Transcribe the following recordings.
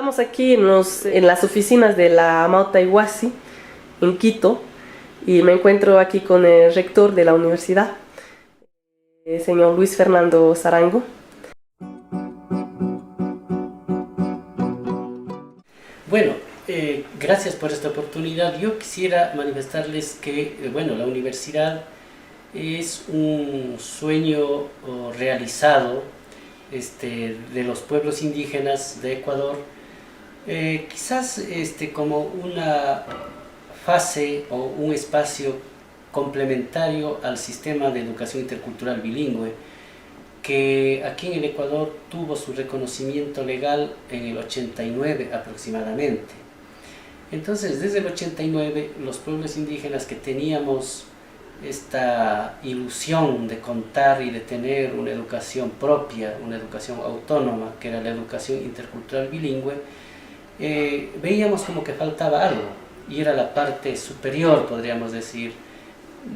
Estamos aquí en las oficinas de la Amauta Iwasi, en Quito, y me encuentro aquí con el rector de la universidad, el señor Luis Fernando Zarango. Bueno, gracias por esta oportunidad. Yo quisiera manifestarles que, bueno, la universidad es un sueño realizado de los pueblos indígenas de Ecuador, quizás como una fase o un espacio complementario al sistema de educación intercultural bilingüe, que aquí en el Ecuador tuvo su reconocimiento legal en el 89 aproximadamente. Entonces, desde el 89, los pueblos indígenas que teníamos esta ilusión de contar y de tener una educación propia, una educación autónoma, que era la educación intercultural bilingüe, veíamos como que faltaba algo, y era la parte superior, podríamos decir,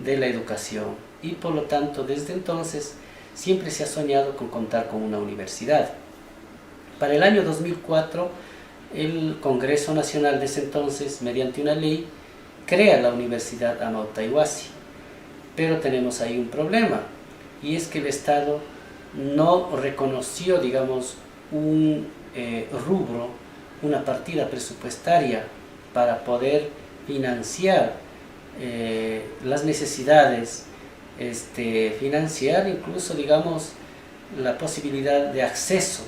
de la educación. Y por lo tanto, desde entonces, siempre se ha soñado con contar con una universidad. Para el año 2004, el Congreso Nacional de ese entonces, mediante una ley, crea la Universidad Amauta Iwasi. Pero tenemos ahí un problema, y es que el Estado no reconoció, digamos, un rubro, una partida presupuestaria para poder financiar las necesidades, financiar incluso, digamos, la posibilidad de acceso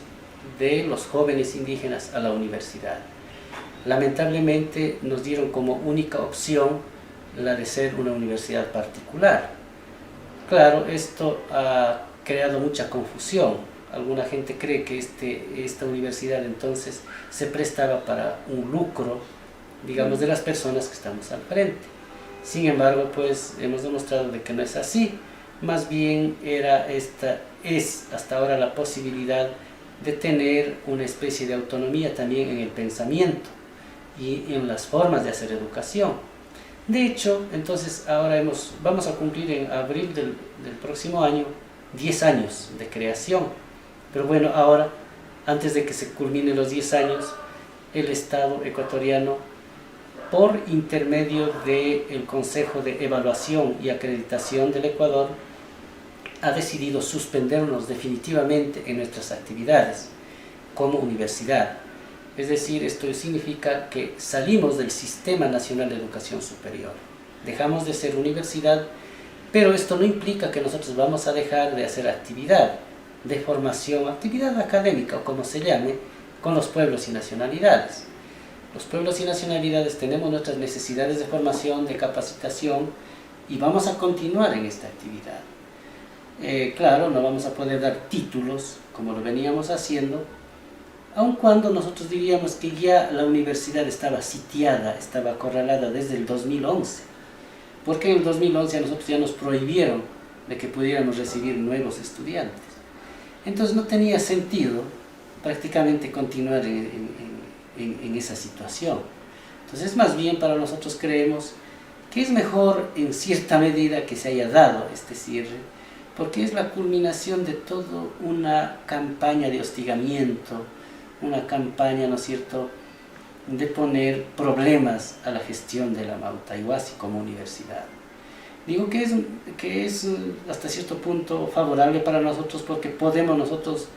de los jóvenes indígenas a la universidad. Lamentablemente nos dieron como única opción la de ser una universidad particular. Claro, esto ha creado mucha confusión. Alguna gente cree que esta universidad entonces se prestaba para un lucro, digamos, de las personas que estamos al frente. Sin embargo, pues hemos demostrado de que no es así. Más bien es hasta ahora la posibilidad de tener una especie de autonomía también en el pensamiento y en las formas de hacer educación. De hecho, entonces ahora vamos a cumplir en abril del próximo año 10 años de creación. Pero bueno, ahora, antes de que se culminen los 10 años, el Estado ecuatoriano, por intermedio del Consejo de Evaluación y Acreditación del Ecuador, ha decidido suspendernos definitivamente en nuestras actividades como universidad. Es decir, esto significa que salimos del Sistema Nacional de Educación Superior. Dejamos de ser universidad, pero esto no implica que nosotros vamos a dejar de hacer actividad de formación, actividad académica o como se llame, con los pueblos y nacionalidades. Los pueblos y nacionalidades tenemos nuestras necesidades de formación, de capacitación, y vamos a continuar en esta actividad. Claro, no vamos a poder dar títulos como lo veníamos haciendo, aun cuando nosotros diríamos que ya la universidad estaba sitiada, estaba acorralada desde el 2011, porque en el 2011 a nosotros ya nos prohibieron de que pudiéramos recibir nuevos estudiantes. Entonces no tenía sentido prácticamente continuar en esa situación. Entonces más bien para nosotros creemos que es mejor en cierta medida que se haya dado este cierre, porque es la culminación de toda una campaña de hostigamiento, una campaña, ¿no es cierto?, de poner problemas a la gestión de la Amauta Iwasi como universidad. Digo que es hasta cierto punto favorable para nosotros porque podemos nosotros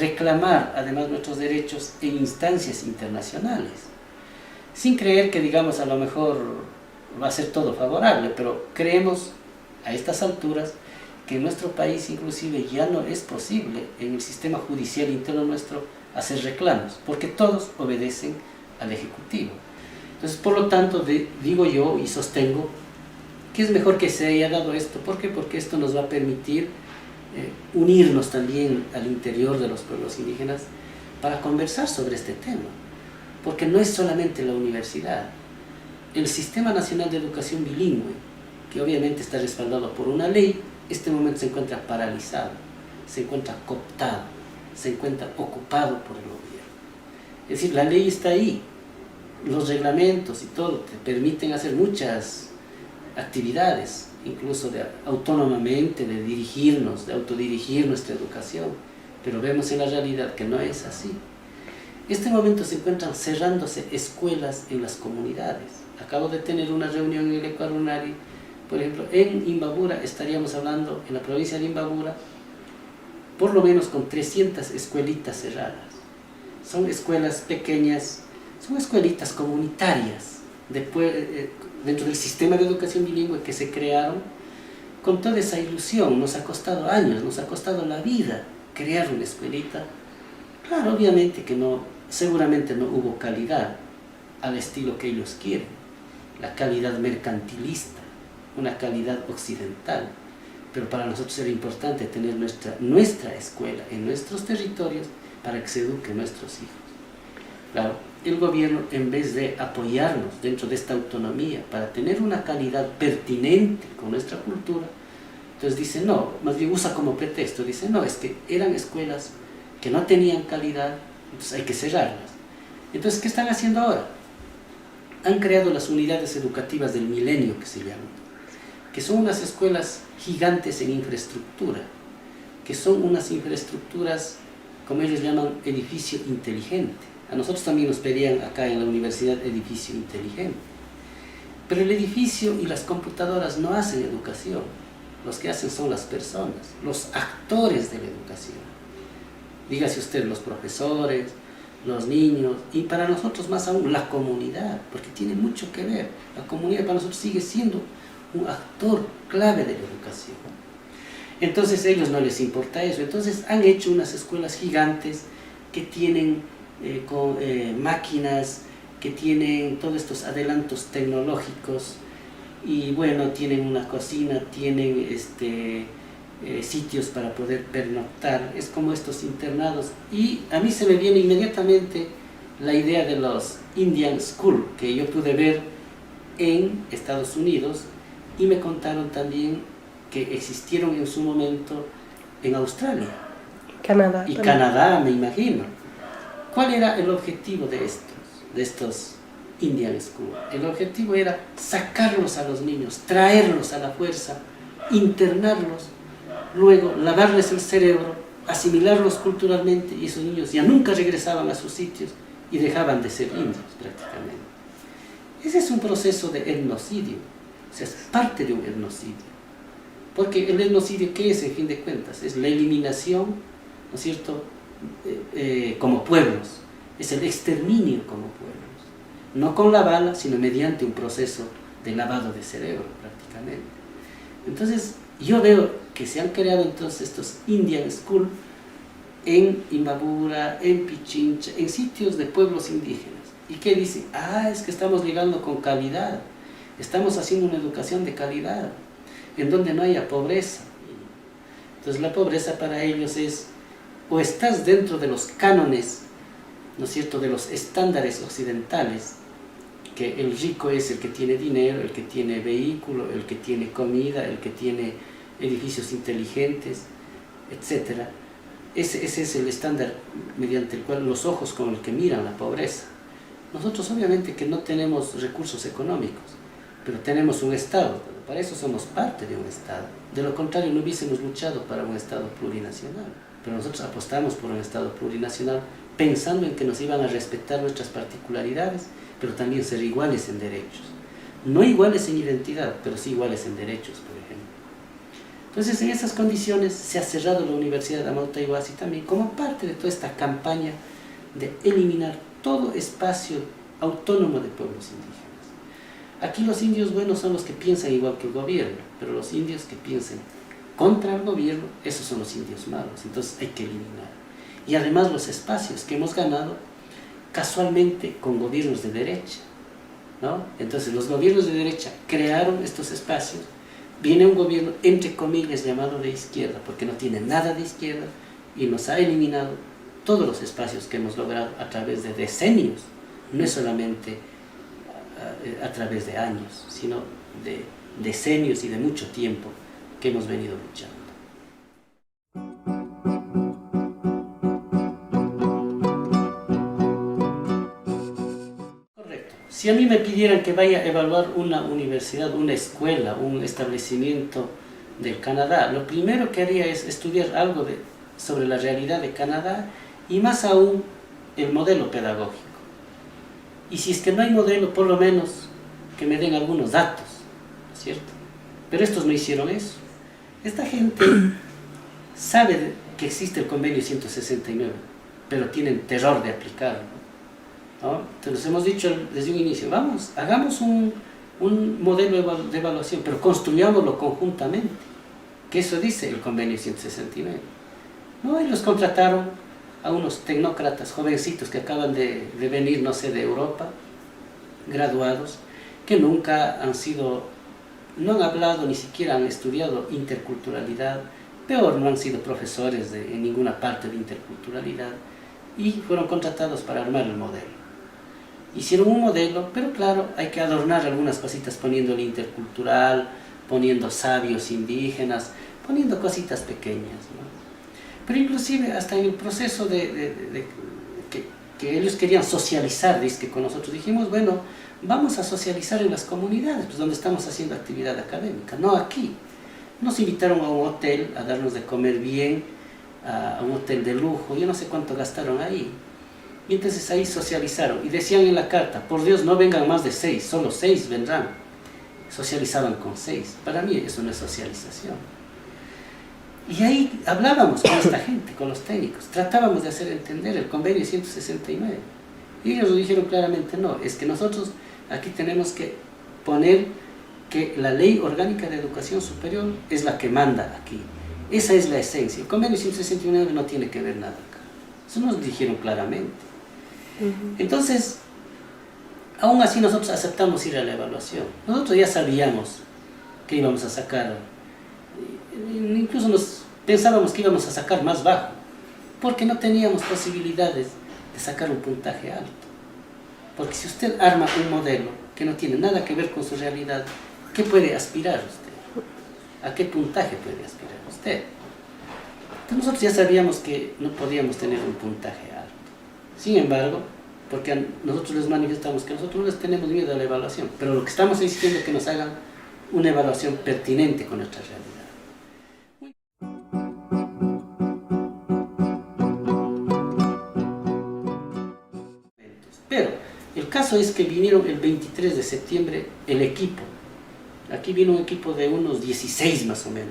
reclamar además nuestros derechos en instancias internacionales, sin creer que, digamos, a lo mejor va a ser todo favorable, pero creemos a estas alturas que en nuestro país inclusive ya no es posible en el sistema judicial interno nuestro hacer reclamos, porque todos obedecen al Ejecutivo. Entonces, por lo tanto, digo yo y sostengo que es mejor que se haya dado esto. ¿Por qué? Porque esto nos va a permitir unirnos también al interior de los pueblos indígenas para conversar sobre este tema, porque no es solamente la universidad. El Sistema Nacional de Educación Bilingüe, que obviamente está respaldado por una ley, este momento se encuentra paralizado, se encuentra cooptado, se encuentra ocupado por el gobierno. Es decir, la ley está ahí, los reglamentos y todo te permiten hacer muchas actividades, incluso autónomamente, de dirigirnos, de autodirigir nuestra educación, pero vemos en la realidad que no es así. este momento se encuentran cerrándose escuelas en las comunidades. Acabo de tener una reunión en el Ecuador, por ejemplo, en Imbabura estaríamos hablando, en la provincia de Imbabura, por lo menos con 300 escuelitas cerradas. Son escuelas pequeñas, son escuelitas comunitarias, dentro del sistema de educación bilingüe que se crearon, con toda esa ilusión. Nos ha costado años, nos ha costado la vida crear una escuelita. Claro, obviamente que no, seguramente no hubo calidad al estilo que ellos quieren, la calidad mercantilista, una calidad occidental, pero para nosotros era importante tener nuestra escuela en nuestros territorios para que se eduquen nuestros hijos. Claro, el gobierno, en vez de apoyarnos dentro de esta autonomía para tener una calidad pertinente con nuestra cultura, entonces dice no, más bien usa como pretexto, dice no, es que eran escuelas que no tenían calidad, entonces hay que cerrarlas. Entonces, ¿qué están haciendo ahora? Han creado las unidades educativas del milenio, que se llaman, que son unas escuelas gigantes en infraestructura, que son unas infraestructuras, como ellos llaman, edificio inteligente. A nosotros también nos pedían acá en la universidad edificio inteligente. Pero el edificio y las computadoras no hacen educación. Los que hacen son las personas, los actores de la educación. Dígase usted, los profesores, los niños, y para nosotros más aún la comunidad, porque tiene mucho que ver. La comunidad para nosotros sigue siendo un actor clave de la educación. Entonces a ellos no les importa eso. Entonces han hecho unas escuelas gigantes que tienen máquinas, que tienen todos estos adelantos tecnológicos, y bueno, tienen una cocina, tienen sitios para poder pernoctar. Es como estos internados. Y a mí se me viene inmediatamente la idea de los Indian School, que yo pude ver en Estados Unidos, y me contaron también que existieron en su momento en Australia. Canadá. Y Canadá, me imagino. ¿Cuál era el objetivo de estos Indian School? El objetivo era sacarlos a los niños, traerlos a la fuerza, internarlos, luego lavarles el cerebro, asimilarlos culturalmente, y esos niños ya nunca regresaban a sus sitios y dejaban de ser indios prácticamente. Ese es un proceso de etnocidio, o sea, es parte de un etnocidio. Porque el etnocidio, ¿qué es en fin de cuentas? Es la eliminación, ¿no es cierto?, como pueblos, es el exterminio como pueblos, no con la bala, sino mediante un proceso de lavado de cerebro prácticamente. Entonces yo veo que se han creado entonces estos Indian School en Imbabura, en Pichincha, en sitios de pueblos indígenas. ¿Y qué dicen? Es que estamos llegando con calidad, estamos haciendo una educación de calidad, en donde no haya pobreza. Entonces la pobreza para ellos es, o estás dentro de los cánones, ¿no es cierto?, de los estándares occidentales, que el rico es el que tiene dinero, el que tiene vehículo, el que tiene comida, el que tiene edificios inteligentes, etc. Ese es el estándar mediante el cual los ojos con los que miran la pobreza. Nosotros obviamente que no tenemos recursos económicos, pero tenemos un Estado, para eso somos parte de un Estado. De lo contrario no hubiésemos luchado para un Estado plurinacional, pero nosotros apostamos por un Estado plurinacional pensando en que nos iban a respetar nuestras particularidades, pero también ser iguales en derechos. No iguales en identidad, pero sí iguales en derechos, por ejemplo. Entonces, en esas condiciones se ha cerrado la Universidad de Amauta Iwasi también como parte de toda esta campaña de eliminar todo espacio autónomo de pueblos indígenas. Aquí los indios buenos son los que piensan igual que el gobierno, pero los indios que piensen contra el gobierno, esos son los indios malos, entonces hay que eliminar. Y además los espacios que hemos ganado casualmente con gobiernos de derecha, ¿no? Entonces los gobiernos de derecha crearon estos espacios, viene un gobierno entre comillas llamado de izquierda, porque no tiene nada de izquierda, y nos ha eliminado todos los espacios que hemos logrado a través de decenios, no es solamente a través de años, sino de decenios y de mucho tiempo que hemos venido luchando. Correcto. Si a mí me pidieran que vaya a evaluar una universidad, una escuela, un establecimiento del Canadá, lo primero que haría es estudiar algo sobre la realidad de Canadá, y más aún el modelo pedagógico. Y si es que no hay modelo, por lo menos que me den algunos datos, ¿cierto? Pero estos no hicieron eso. Esta gente sabe que existe el convenio 169, pero tienen terror de aplicarlo, ¿no? Entonces hemos dicho desde un inicio, vamos, hagamos un modelo de evaluación, pero construyámoslo conjuntamente, que eso dice el convenio 169. No, ellos contrataron a unos tecnócratas jovencitos que acaban de venir, no sé, de Europa, graduados, que nunca han sido, no han hablado, ni siquiera han estudiado interculturalidad, peor, no han sido profesores en ninguna parte de interculturalidad, y fueron contratados para armar el modelo. Hicieron un modelo, pero claro, hay que adornar algunas cositas poniéndole intercultural, poniendo sabios indígenas, poniendo cositas pequeñas, ¿no? Pero inclusive hasta en el proceso que ellos querían socializar, que con nosotros dijimos, bueno, vamos a socializar en las comunidades, pues donde estamos haciendo actividad académica, no aquí. Nos invitaron a un hotel a darnos de comer bien, a un hotel de lujo, yo no sé cuánto gastaron ahí. Y entonces ahí socializaron, y decían en la carta, por Dios, no vengan más de 6, solo 6 vendrán. Socializaban con 6, para mí eso no es socialización. Y ahí hablábamos con esta gente, con los técnicos, tratábamos de hacer entender el convenio 169. Y ellos nos dijeron claramente, no, es que nosotros aquí tenemos que poner que la Ley Orgánica de Educación Superior es la que manda aquí. Esa es la esencia. El convenio 169 no tiene que ver nada acá. Eso nos dijeron claramente. Entonces, aún así nosotros aceptamos ir a la evaluación. Nosotros ya sabíamos que íbamos a sacar, incluso pensábamos que íbamos a sacar más bajo, porque no teníamos posibilidades de sacar un puntaje alto. Porque si usted arma un modelo que no tiene nada que ver con su realidad, ¿qué puede aspirar usted? ¿A qué puntaje puede aspirar usted? Entonces nosotros ya sabíamos que no podíamos tener un puntaje alto. Sin embargo, porque nosotros les manifestamos que nosotros no les tenemos miedo a la evaluación, pero lo que estamos insistiendo es que nos hagan una evaluación pertinente con nuestra realidad. Pero el caso es que vinieron el 23 de septiembre el equipo. Aquí vino un equipo de unos 16 más o menos.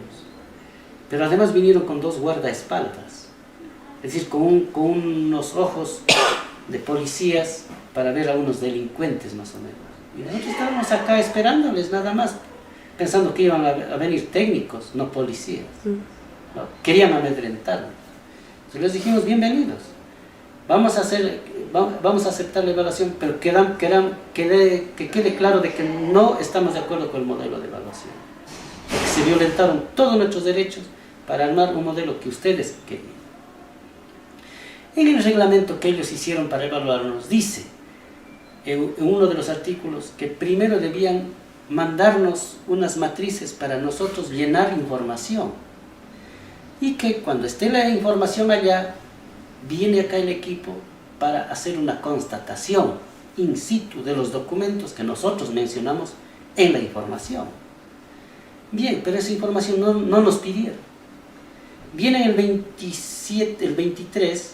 Pero además vinieron con 2 guardaespaldas. Es decir, con unos ojos de policías para ver a unos delincuentes más o menos. Y nosotros estábamos acá esperándoles nada más, pensando que iban a venir técnicos, no policías. ¿No? Querían amedrentarnos. Entonces les dijimos, bienvenidos. Vamos a aceptar la evaluación, pero que quede claro de que no estamos de acuerdo con el modelo de evaluación. Porque se violentaron todos nuestros derechos para armar un modelo que ustedes querían. En el reglamento que ellos hicieron para evaluarnos dice, en uno de los artículos, que primero debían mandarnos unas matrices para nosotros llenar información. Y que cuando esté la información allá, viene acá el equipo para hacer una constatación in situ de los documentos que nosotros mencionamos en la información. Bien, pero esa información no nos pidieron. Viene el 23,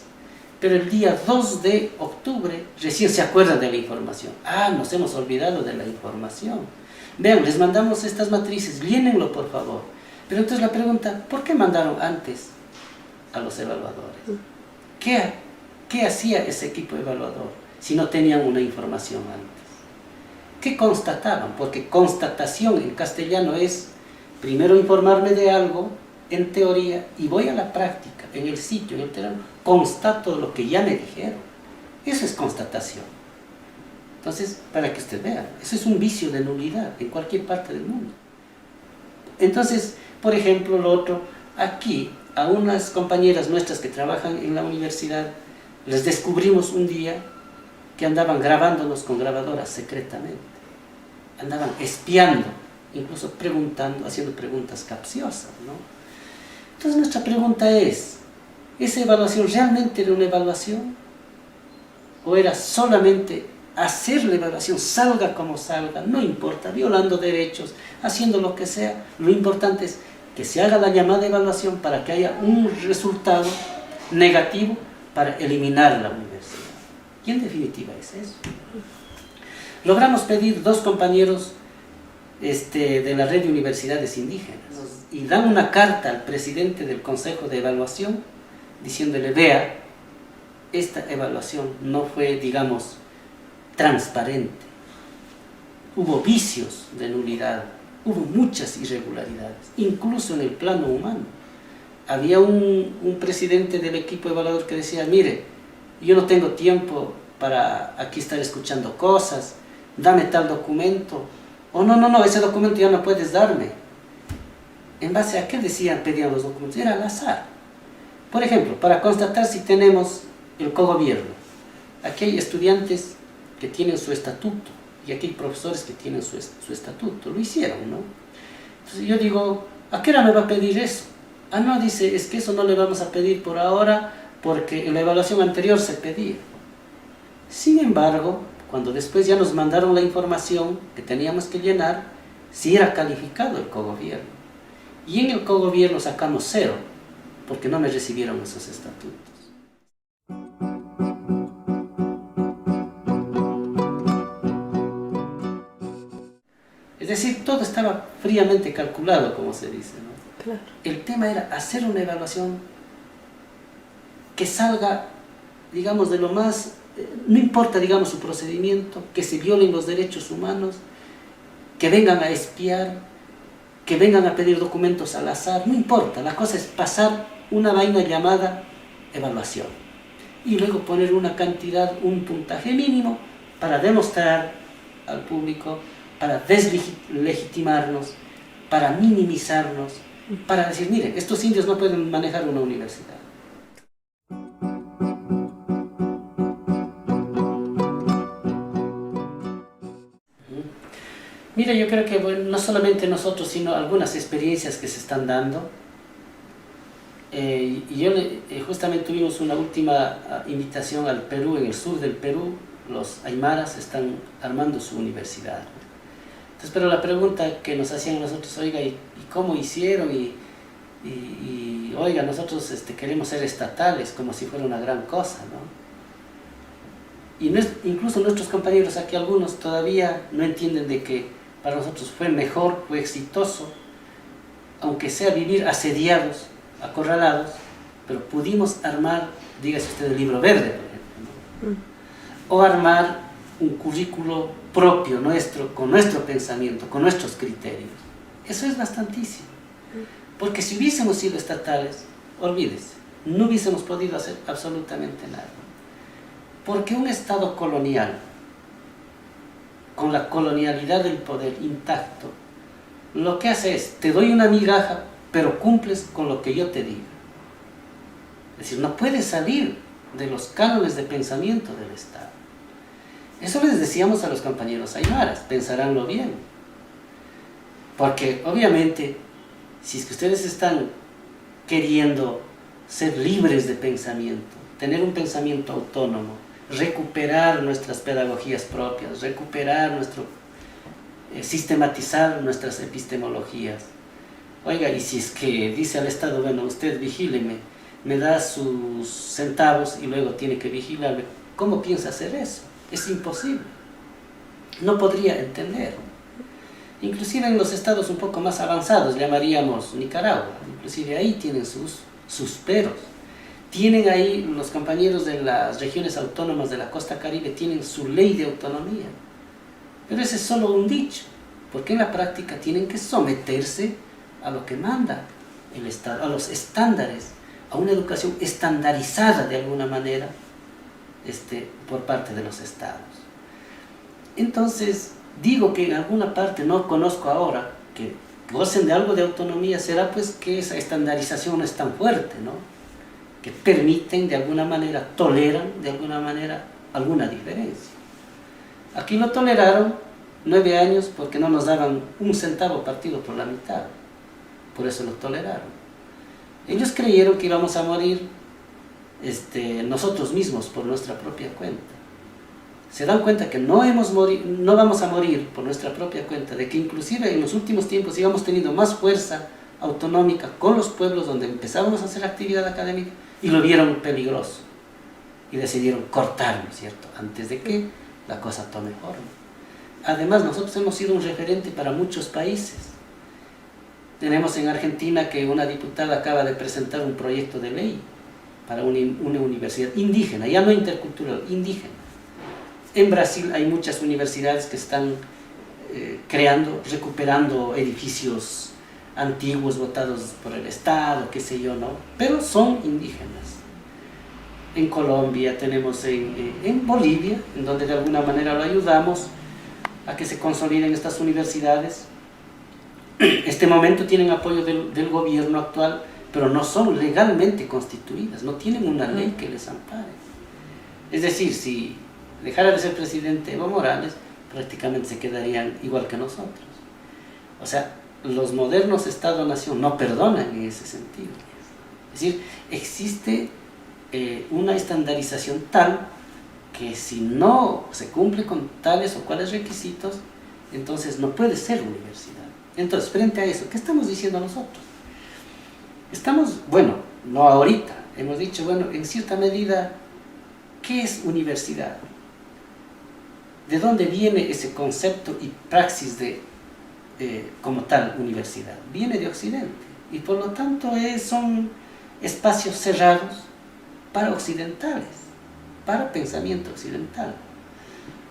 pero el día 2 de octubre recién se acuerdan de la información. Ah, nos hemos olvidado de la información. Vean, les mandamos estas matrices, llénenlo por favor. Pero entonces la pregunta, ¿por qué mandaron antes a los evaluadores? ¿Qué hacía ese equipo evaluador si no tenían una información antes? ¿Qué constataban? Porque constatación en castellano es primero informarme de algo en teoría y voy a la práctica, en el sitio, en el terreno, constato lo que ya me dijeron. Eso es constatación. Entonces, para que usted vea, eso es un vicio de nulidad en cualquier parte del mundo. Entonces, por ejemplo, lo otro, aquí a unas compañeras nuestras que trabajan en la universidad, les descubrimos un día que andaban grabándonos con grabadoras secretamente. Andaban espiando, incluso preguntando, haciendo preguntas capciosas, ¿no? Entonces nuestra pregunta es, ¿esa evaluación realmente era una evaluación? ¿O era solamente hacer la evaluación, salga como salga, no importa, violando derechos, haciendo lo que sea? Lo importante es que se haga la llamada evaluación para que haya un resultado negativo para eliminar la universidad. Y en definitiva es eso. Logramos pedir 2 compañeros de la red de universidades indígenas y dan una carta al presidente del Consejo de Evaluación diciéndole, vea, esta evaluación no fue, digamos, transparente. Hubo vicios de nulidad, hubo muchas irregularidades, incluso en el plano humano. Había un presidente del equipo evaluador que decía, mire, yo no tengo tiempo para aquí estar escuchando cosas, dame tal documento, o no, ese documento ya no puedes darme. ¿En base a qué pedían los documentos? Era al azar. Por ejemplo, para constatar si tenemos el cogobierno, aquí hay estudiantes que tienen su estatuto, y aquí hay profesores que tienen su estatuto, lo hicieron, ¿no? Entonces yo digo, ¿a qué hora me va a pedir eso? Ah, no, dice, es que eso no le vamos a pedir por ahora, porque en la evaluación anterior se pedía. Sin embargo, cuando después ya nos mandaron la información que teníamos que llenar, sí era calificado el cogobierno. Y en el cogobierno sacamos 0, porque no me recibieron esos estatutos. Es decir, todo estaba fríamente calculado, como se dice, ¿no? Claro. El tema era hacer una evaluación que salga, digamos, de lo más... no importa, digamos, su procedimiento, que se violen los derechos humanos, que vengan a espiar, que vengan a pedir documentos al azar, no importa, la cosa es pasar una vaina llamada evaluación y luego poner una cantidad, un puntaje mínimo para demostrar al público, para deslegitimarnos, para minimizarnos, para decir, miren, estos indios no pueden manejar una universidad. Mira, yo creo que bueno, no solamente nosotros, sino algunas experiencias que se están dando. Justamente tuvimos una última invitación al Perú, en el sur del Perú, los aymaras están armando su universidad. Entonces, pero la pregunta que nos hacían nosotros, oiga, ¿y cómo hicieron? Oiga, nosotros queremos ser estatales, como si fuera una gran cosa, ¿no? Y incluso nuestros compañeros aquí, algunos todavía no entienden de que para nosotros fue mejor, fue exitoso, aunque sea vivir asediados, acorralados, pero pudimos armar, dígase usted, el libro verde, por ejemplo, ¿no? O armar un currículo propio nuestro, con nuestro pensamiento, con nuestros criterios. Eso es bastantísimo. Porque si hubiésemos sido estatales, olvídese, no hubiésemos podido hacer absolutamente nada. Porque un Estado colonial, con la colonialidad del poder intacto, lo que hace es, te doy una migaja, pero cumples con lo que yo te diga. Es decir, no puedes salir de los cánones de pensamiento del Estado. Eso les decíamos a los compañeros aymaras, pensaránlo bien. Porque obviamente, si es que ustedes están queriendo ser libres de pensamiento, tener un pensamiento autónomo, recuperar nuestras pedagogías propias, sistematizar nuestras epistemologías. Oiga, y si es que dice al Estado, bueno, usted vigíleme, me da sus centavos y luego tiene que vigilarme, ¿cómo piensa hacer eso? Es imposible. No podría entender. Inclusive en los estados un poco más avanzados, llamaríamos Nicaragua, inclusive ahí tienen sus peros. Tienen ahí, los compañeros de las regiones autónomas de la costa caribe tienen su ley de autonomía. Pero ese es solo un dicho, porque en la práctica tienen que someterse a lo que manda el Estado, a los estándares, a una educación estandarizada de alguna manera por parte de los estados. Entonces, digo que en alguna parte, no conozco ahora, que gocen de algo de autonomía, será pues que esa estandarización no es tan fuerte, ¿no? Que permiten de alguna manera, toleran de alguna manera alguna diferencia. Aquí lo toleraron 9 años porque no nos daban un centavo partido por la mitad, por eso lo toleraron. Ellos creyeron que íbamos a morir nosotros mismos por nuestra propia cuenta. Se dan cuenta que no vamos a morir por nuestra propia cuenta, de que inclusive en los últimos tiempos íbamos teniendo más fuerza autonómica con los pueblos donde empezábamos a hacer actividad académica y lo vieron peligroso. y decidieron cortar, ¿no es cierto?, antes de que la cosa tome forma. Además, nosotros hemos sido un referente para muchos países. Tenemos en Argentina que una diputada acaba de presentar un proyecto de ley para una universidad indígena, ya no intercultural, indígena. En Brasil hay muchas universidades que están recuperando edificios antiguos botados por el Estado, qué sé yo, ¿no? Pero son indígenas. En Colombia tenemos en Bolivia, en donde de alguna manera lo ayudamos a que se consoliden estas universidades. Este momento tienen apoyo del gobierno actual, pero no son legalmente constituidas, no tienen una ley que les ampare. Es decir, si dejara de ser presidente Evo Morales, prácticamente se quedarían igual que nosotros. O sea, los modernos Estado-Nación no perdonan en ese sentido. Es decir, existe una estandarización tal que si no se cumple con tales o cuales requisitos, entonces no puede ser universidad. Entonces, frente a eso, ¿qué estamos diciendo nosotros? Estamos, bueno, no ahorita, hemos dicho, bueno, en cierta medida, ¿qué es universidad? ¿De dónde viene ese concepto y praxis de, como tal, universidad? Viene de Occidente, y por lo tanto son espacios cerrados para occidentales, para pensamiento occidental.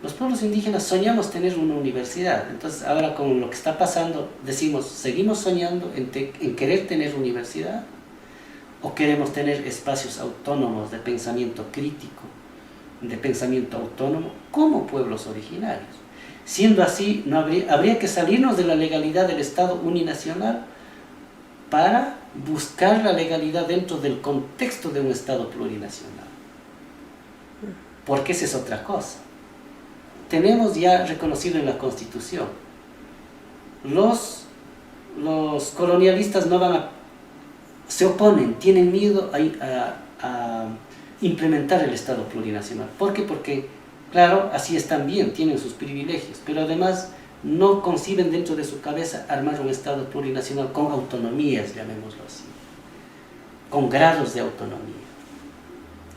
Los pueblos indígenas soñamos tener una universidad, entonces ahora con lo que está pasando decimos, ¿seguimos soñando en querer tener universidad? ¿O queremos tener espacios autónomos de pensamiento crítico, de pensamiento autónomo, como pueblos originarios? Siendo así, habría que salirnos de la legalidad del Estado uninacional para buscar la legalidad dentro del contexto de un Estado plurinacional. Porque esa es otra cosa. Tenemos ya reconocido en la Constitución, los colonialistas se oponen, tienen miedo a implementar el Estado plurinacional. ¿Por qué? Porque, claro, así están bien, tienen sus privilegios, pero además no conciben dentro de su cabeza armar un Estado plurinacional con autonomías, llamémoslo así, con grados de autonomía.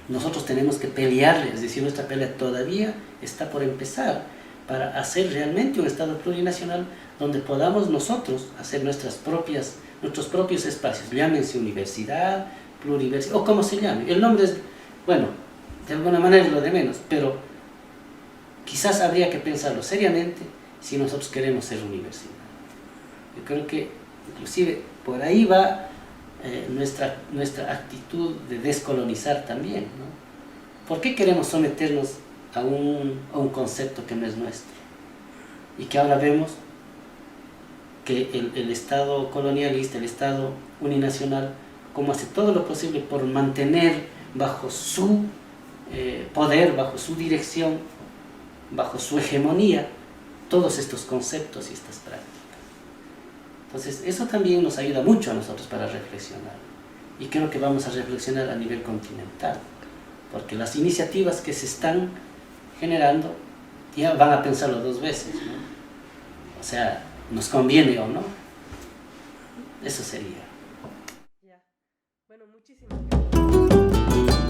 Nosotros tenemos que pelearle, es decir, nuestra pelea todavía está por empezar para hacer realmente un Estado plurinacional donde podamos nosotros hacer nuestros propios espacios, llámense universidad, pluriversidad, o como se llame. El nombre es, bueno, de alguna manera es lo de menos, pero quizás habría que pensarlo seriamente si nosotros queremos ser universidad. Yo creo que inclusive por ahí va nuestra actitud de descolonizar también, ¿no? ¿Por qué queremos someternos a un concepto que no es nuestro? Y que ahora vemos que el Estado colonialista, el Estado uninacional, como hace todo lo posible por mantener bajo su poder, bajo su dirección, bajo su hegemonía, todos estos conceptos y estas prácticas. Entonces, eso también nos ayuda mucho a nosotros para reflexionar. Y creo que vamos a reflexionar a nivel continental, porque las iniciativas que se están generando ya van a pensarlo dos veces, ¿no? O sea, ¿nos conviene o no? Eso sería. Ya. Bueno, muchísimas gracias.